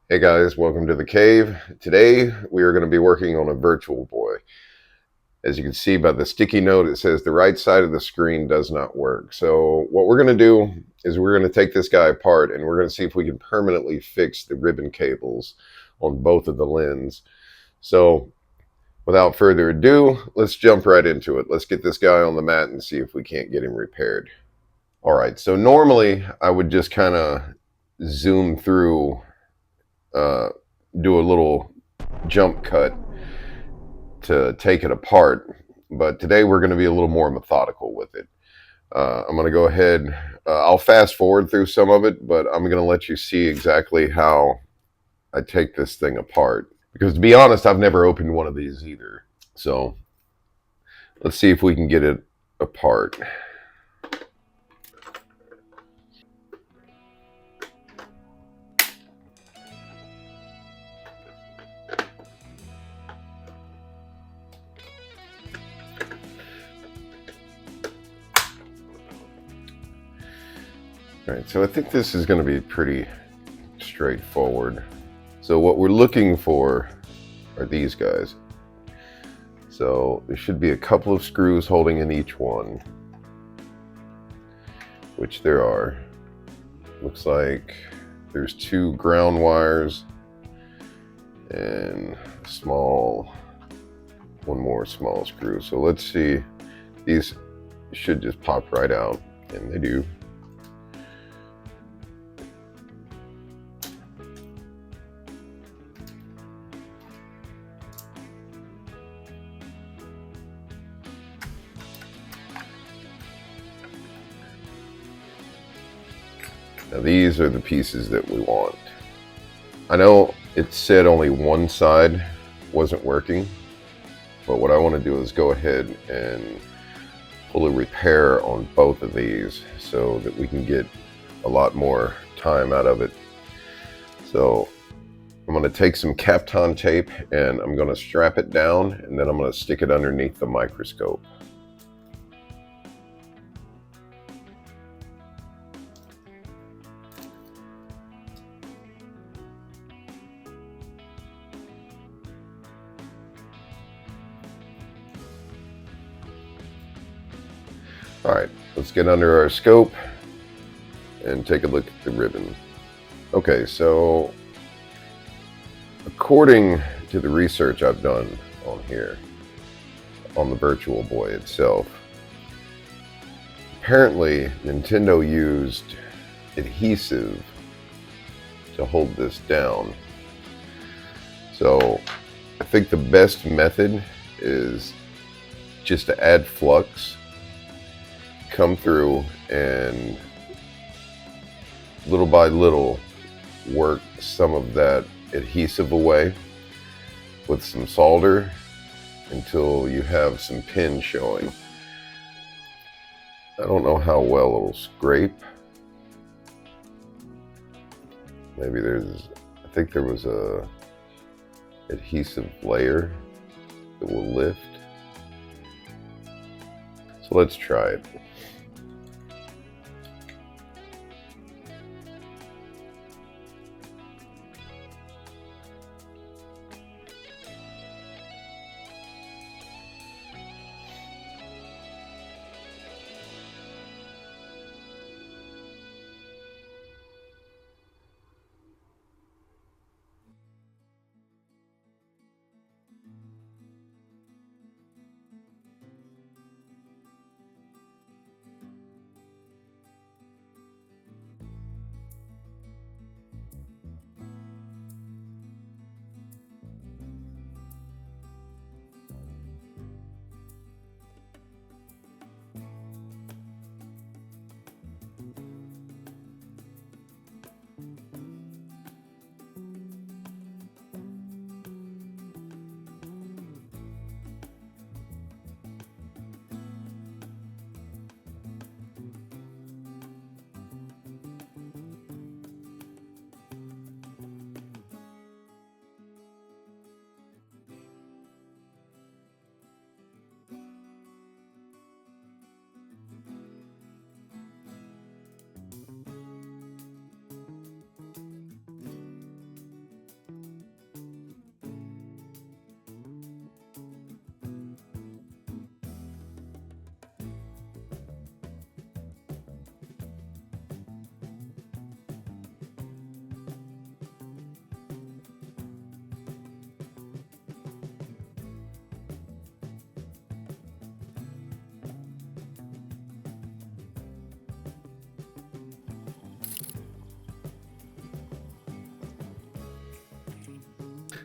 Hey guys, welcome to the cave. Today we are going to be working on a Virtual Boy. As you can see by the sticky note, it says the right side of the screen does not work. So what we're going to do is we're going to take this guy apart and we're going to see if we can permanently fix the ribbon cables on both of the lens. So without further ado, let's jump right into it. Let's get this guy on the mat and see if we can't get him repaired. All right, so normally I would just kind of zoom through, uh, do a little jump cut to take it apart, but today we're going to be a little more methodical with it. I'm going to go ahead, I'll fast forward through some of it, but I'm going to let you see exactly how I take this thing apart. Because to be honest, I've never opened one of these either. So let's see if we can get it apart. All right, so I think this is going to be pretty straightforward. So what we're looking for are these guys. So there should be a couple of screws holding in each one, which there are. Looks like there's two ground wires and one more small screw. So let's see, these should just pop right out, and they do. Now these are the pieces that we want. I know it said only one side wasn't working, but what I want to do is go ahead and pull a repair on both of these so that we can get a lot more time out of it. So I'm going to take some Kapton tape and I'm going to strap it down, and then I'm going to stick it underneath the microscope. All right, let's get under our scope and take a look at the ribbon. Okay, so according to the research I've done on here, on the Virtual Boy itself, apparently Nintendo used adhesive to hold this down. So I think the best method is just to add flux, come through, and little by little work some of that adhesive away with some solder until you have some pins showing. I don't know how well it'll scrape. Maybe I think there was a adhesive layer that will lift. So let's try it.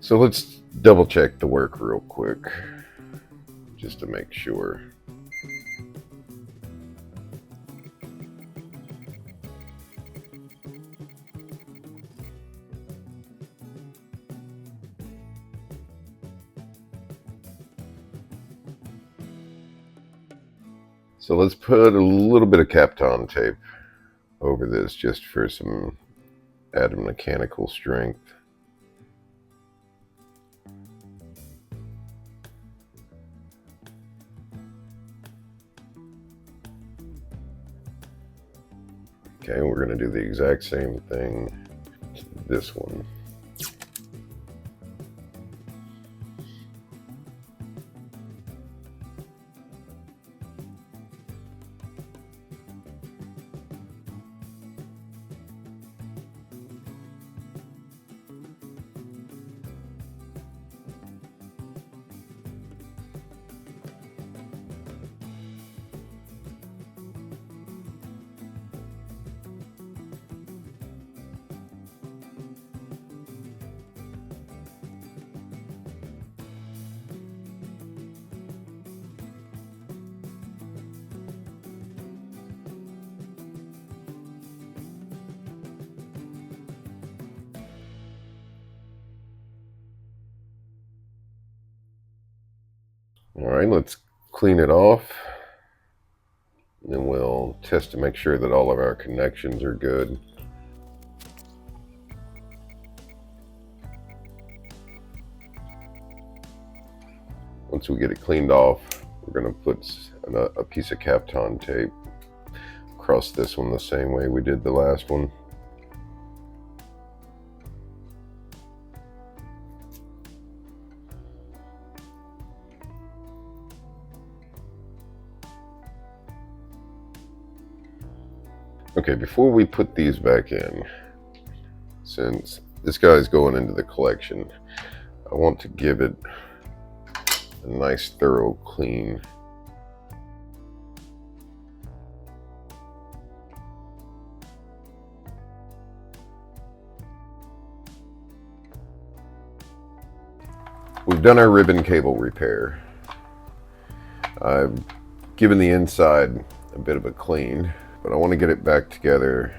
So let's double check the work real quick, just to make sure. So let's put a little bit of Kapton tape over this just for some added mechanical strength. Okay, we're going to do the exact same thing to this one. All right, let's clean it off. And then we'll test to make sure that all of our connections are good. Once we get it cleaned off, we're going to put a piece of Kapton tape across this one the same way we did the last one. Okay, before we put these back in, since this guy's going into the collection, I want to give it a nice thorough clean. We've done our ribbon cable repair. I've given the inside a bit of a clean, but I want to get it back together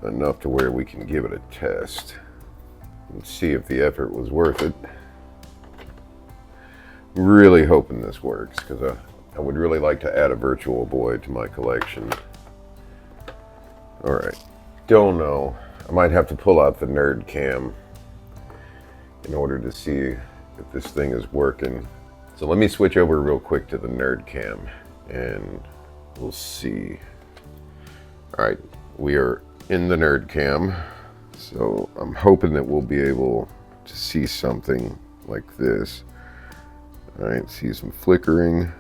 enough to where we can give it a test and see if the effort was worth it. I'm really hoping this works, because I would really like to add a Virtual Boy to my collection. Alright, don't know. I might have to pull out the Nerd Cam in order to see if this thing is working. So let me switch over real quick to the Nerd Cam and we'll see. Alright, we are in the Nerd Cam, so I'm hoping that we'll be able to see something like this. Alright, see some flickering.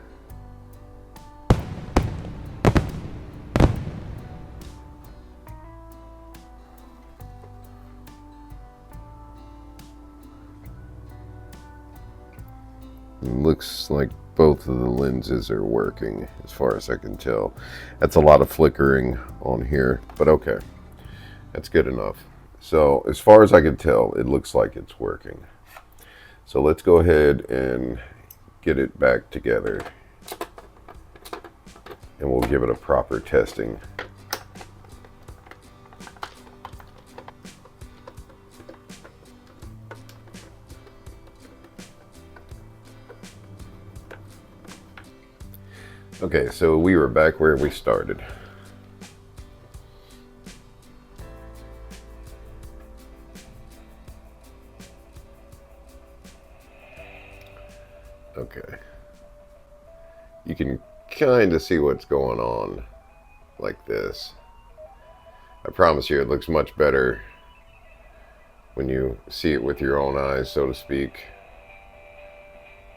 It looks like both of the lenses are working as far as I can tell. That's a lot of flickering on here, but okay, that's good enough. So as far as I can tell, it looks like it's working. So let's go ahead and get it back together and we'll give it a proper testing. Okay, so we were back where we started. Okay. You can kind of see what's going on like this. I promise you it looks much better when you see it with your own eyes, so to speak.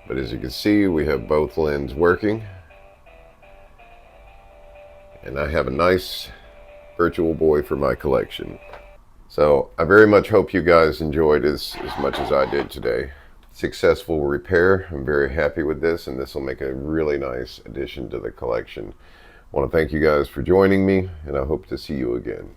But as you can see, we have both lenses working. And I have a nice Virtual Boy for my collection. So I very much hope you guys enjoyed as much as I did today. Successful repair. I'm very happy with this, and this will make a really nice addition to the collection. I want to thank you guys for joining me, and I hope to see you again.